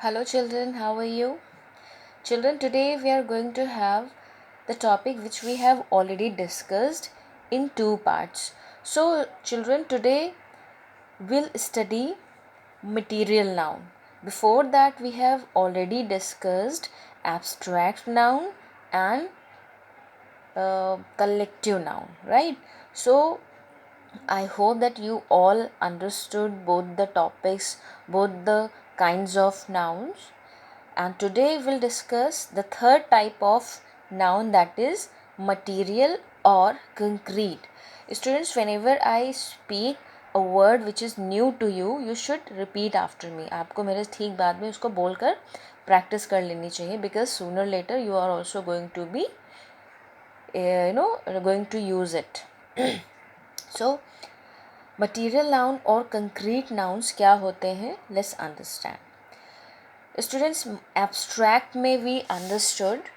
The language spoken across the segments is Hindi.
Hello, children, how are you? Children, today we are going to have the topic which we have already discussed in two parts. So, children, today we'll study material noun. Before that, we have already discussed abstract noun and collective noun, right? So, I hope that you all understood both the topics, both the kinds of nouns. And today we'll discuss the third type of noun, that is material or concrete. Students, whenever I speak a word which is new to you, you should repeat after me. आपको मेरे ठीक बाद में उसको बोलकर practice कर लेनी चाहिए, because sooner or later you are also going to be going to use it. So material noun और concrete nouns क्या होते हैं, let's understand. Students, abstract में we understood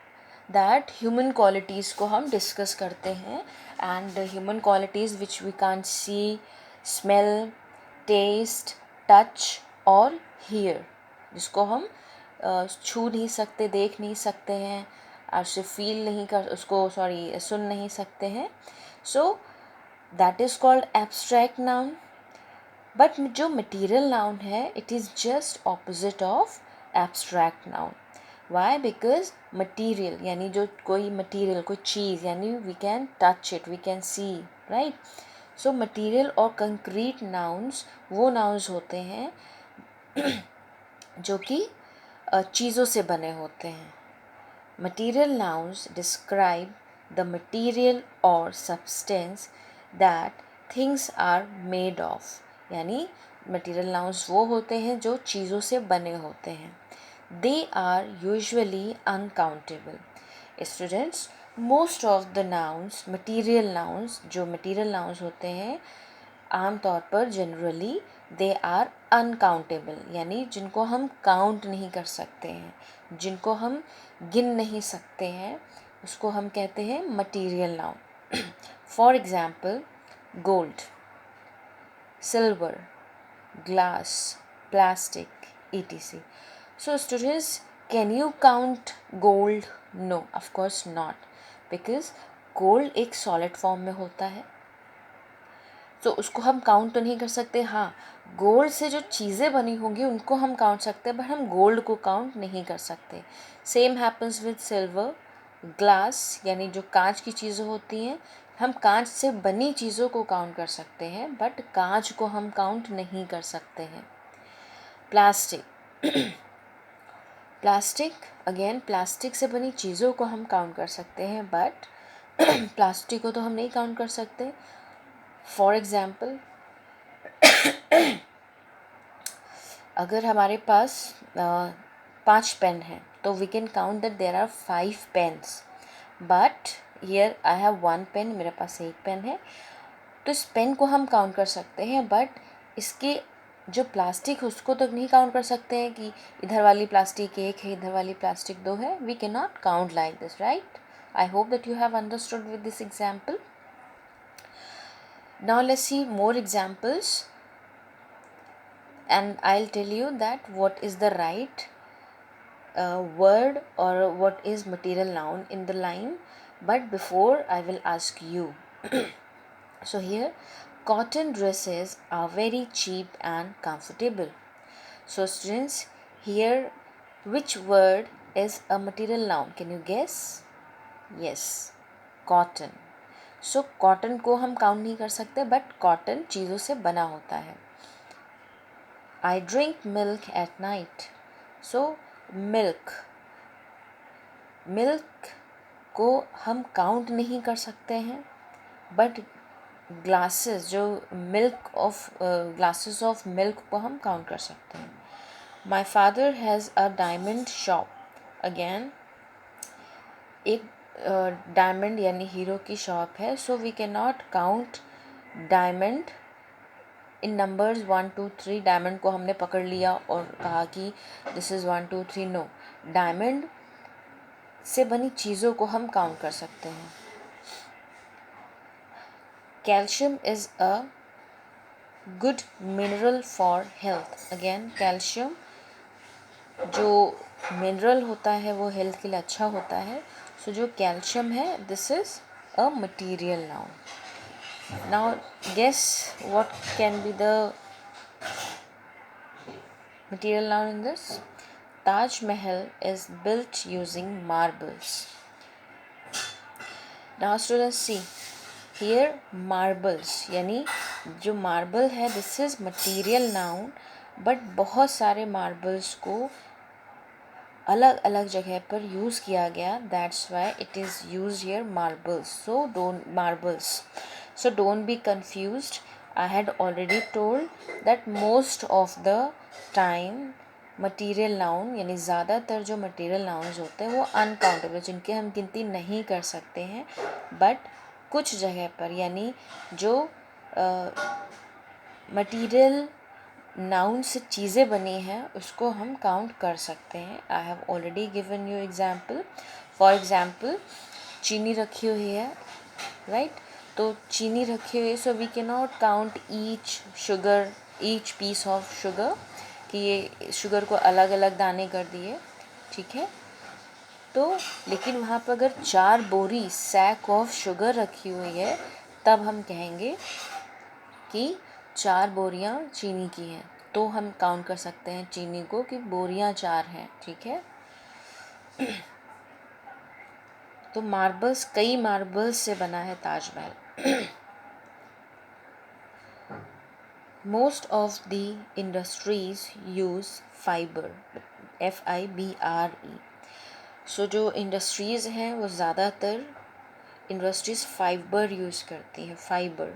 that human qualities को हम discuss करते हैं, and the human qualities which we can't see, smell, taste, touch और hear, जिसको हम छू नहीं सकते, देख नहीं सकते हैं, और उसे फील नहीं कर उसको सुन नहीं सकते हैं. So that is called abstract noun. But जो मटीरियल नाउन है, it is just opposite of abstract noun. Why? Because material यानी जो कोई मटीरियल, कोई चीज़, यानी we can touch it, we can see, right. So material और कंक्रीट नाउन्स वो नाउन्स होते हैं जो कि चीज़ों से बने होते हैं. Material nouns describe the material और substance that things are made of. यानी मटीरियल नाउन्स वो होते हैं जो चीज़ों से बने होते हैं. They are usually uncountable. Students, most of the nouns, material nouns, जो मटीरियल नाउन्स होते हैं आमतौर पर जनरली दे आर अनकाउंटेबल, यानी जिनको हम काउंट नहीं कर सकते हैं, जिनको हम गिन नहीं सकते हैं, उसको हम कहते हैं material noun. For example, gold, silver, glass, plastic, etc. So students, can you count gold? No, of course not, because gold एक solid form में होता है, तो उसको हम काउंट तो नहीं कर सकते. हाँ, गोल्ड से जो चीज़ें बनी होंगी उनको हम काउंट सकते हैं, बट हम गोल्ड को काउंट नहीं कर सकते. Same happens with silver, glass, यानी जो कांच की चीज़ें होती हैं, हम कांच से बनी चीज़ों को काउंट कर सकते हैं, बट कांच को हम काउंट नहीं कर सकते हैं. प्लास्टिक, प्लास्टिक अगेन, प्लास्टिक से बनी चीज़ों को हम काउंट कर सकते हैं, बट प्लास्टिक को तो हम नहीं काउंट कर सकते. फॉर एग्ज़ाम्पल, अगर हमारे पास 5 पेन हैं, तो we can count that there are 5 pens, but here I have 1 pen, मेरे पास एक पेन है, तो इस पेन को हम काउंट कर सकते हैं, बट इसके जो प्लास्टिक है उसको तो नहीं काउंट कर सकते हैं कि इधर वाली प्लास्टिक 1 है, इधर वाली प्लास्टिक 2 है. We can not count like this, right. I hope that you have understood with this example. Now let's see more examples, and I'll tell you that what is the right word or what is material noun in the line, but before I will ask you. So here, cotton dresses are very cheap and comfortable. So students, here which word is a material noun? Can you guess? Yes, cotton. So cotton को हम काउंट नहीं कर सकते, बट cotton चीज़ों से बना होता है. I drink milk at night. So milk, milk को हम काउंट नहीं कर सकते हैं, बट ग्लासेस, जो milk of glasses of milk को हम काउंट कर सकते हैं. My father has a diamond shop. Again एक डायमंड यानी हीरो की शॉप है, so we can not count diamond in numbers 1 2 3. Diamond को हमने पकड़ लिया और कहा कि दिस इज़ 1 2 3. नो, डायमंड से बनी चीज़ों को हम काउंट कर सकते हैं. Calcium is a good mineral for health. Again calcium जो मिनरल होता है वो हेल्थ के लिए अच्छा होता है. सो जो कैल्शियम है this is a material noun. Now guess what can be the material noun in this. Taj Mahal is built using marbles. Now students see here marbles यानी जो मार्बल है this is material noun but बहुत सारे मार्बल्स को अलग अलग जगह पर यूज़ किया गया. That's why it is use here marbles. So don't be confused. I had already told that most of the time material noun यानी ज़्यादातर जो मटीरियल नाउन्स होते हैं वो अनकाउंटेबल जिनकी हम गिनती नहीं कर सकते हैं. बट कुछ जगह पर यानी जो मटीरियल नाउन से चीज़ें बनी हैं उसको हम काउंट कर सकते हैं. I have already given you example. For example चीनी रखी हुई है राइट. तो चीनी रखी हुई है so we can not count each piece of sugar कि ये शुगर को अलग अलग दाने कर दिए. ठीक है. तो लेकिन वहाँ पर अगर 4 बोरी सैक ऑफ शुगर रखी हुई है तब हम कहेंगे कि 4 बोरियाँ चीनी की हैं. तो हम काउंट कर सकते हैं चीनी को कि बोरियाँ 4 हैं. ठीक है. तो मार्बल्स कई मार्बल्स से बना है Taj Mahal. Most of the industries use fibre FIBRE. सो जो इंडस्ट्रीज़ हैं वो ज़्यादातर इंडस्ट्रीज़ फाइबर यूज़ करती हैं. फाइबर.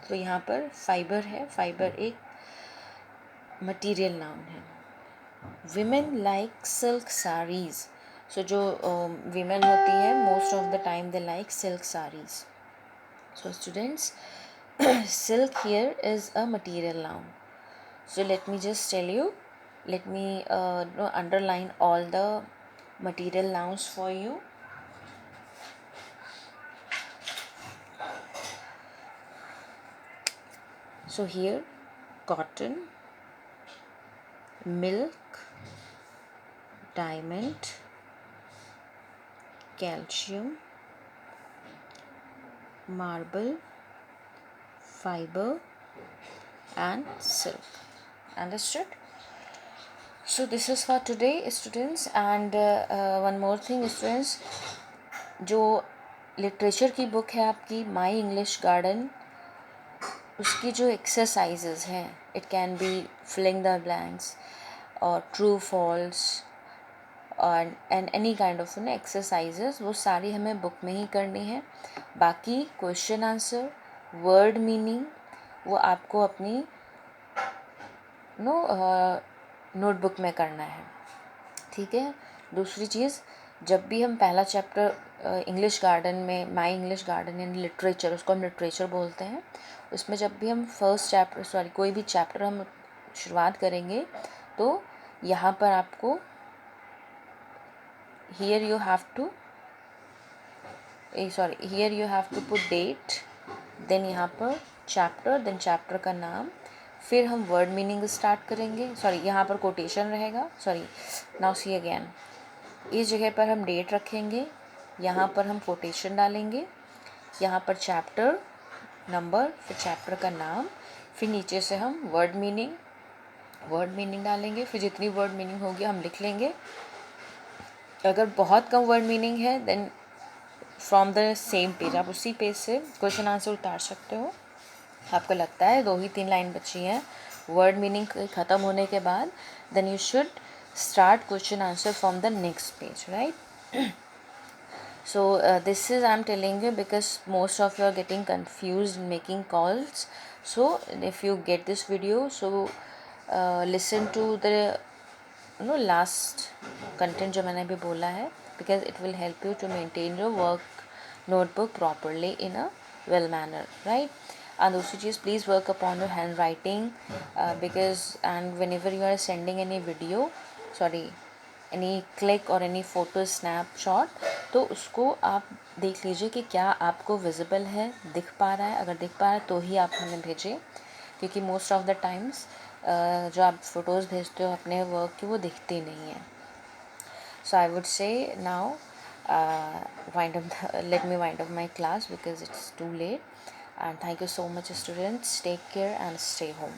तो यहाँ पर फाइबर है. फाइबर एक मटीरियल नाउन है. Women like silk saris. So जो विमेन होती है most of the time they like silk saris. So students silk here is a material noun. So let me just tell you, let me underline all the material nouns for you. So here cotton, milk, diamond, calcium, marble, fiber and silk. Understood? So this is for today students. And one more thing students, जो लिटरेचर की बुक है आपकी माई इंग्लिश गार्डन उसकी जो एक्सरसाइजेज हैं it can be filling the blanks और true false and any kind of exercises वो सारी हमें बुक में ही करनी है. बाकी क्वेश्चन आंसर वर्ड मीनिंग वो आपको अपनी नोटबुक में करना है. ठीक है. दूसरी चीज़ जब भी हम पहला चैप्टर इंग्लिश गार्डन में माई इंग्लिश गार्डन यानी लिटरेचर उसको हम लिटरेचर बोलते हैं उसमें जब भी हम कोई भी चैप्टर हम शुरुआत करेंगे तो यहाँ पर आपको here you have to put date, then यहाँ पर चैप्टर, देन चैप्टर का नाम, फिर हम वर्ड मीनिंग स्टार्ट करेंगे. यहाँ पर कोटेशन रहेगा. नाउ सी अगेन इस जगह पर हम डेट रखेंगे, यहाँ पर हम कोटेशन डालेंगे, यहाँ पर चैप्टर नंबर, फिर चैप्टर का नाम, फिर नीचे से हम वर्ड मीनिंग डालेंगे. फिर जितनी वर्ड मीनिंग होगी हम लिख लेंगे. अगर बहुत कम वर्ड मीनिंग है then from the same page आप उसी पेज से क्वेश्चन आंसर उतार सकते हो. आपको लगता है 2 ही 3 लाइन बची हैं वर्ड मीनिंग ख़त्म होने के बाद, then you should start question answer from the next page, right. So this is I'm telling you because most of you are getting confused in making calls. So if you get this video, so listen to the last content जो मैंने अभी बोला है, because it will help you to maintain your work notebook properly in a well manner, right. And दूसरी चीज़ please work upon your handwriting because and whenever you are sending any video any click और any photo snapshot तो उसको आप देख लीजिए कि क्या आपको विजिबल है, दिख पा रहा है. अगर दिख पा रहा है तो ही आप हमें भेजें, क्योंकि मोस्ट ऑफ द टाइम्स जो आप फ़ोटोज़ भेजते हो अपने वर्क की वो दिखती नहीं है. So I would say now, let me wind up my class because it's too late. And thank you so much, students. Take care and stay home.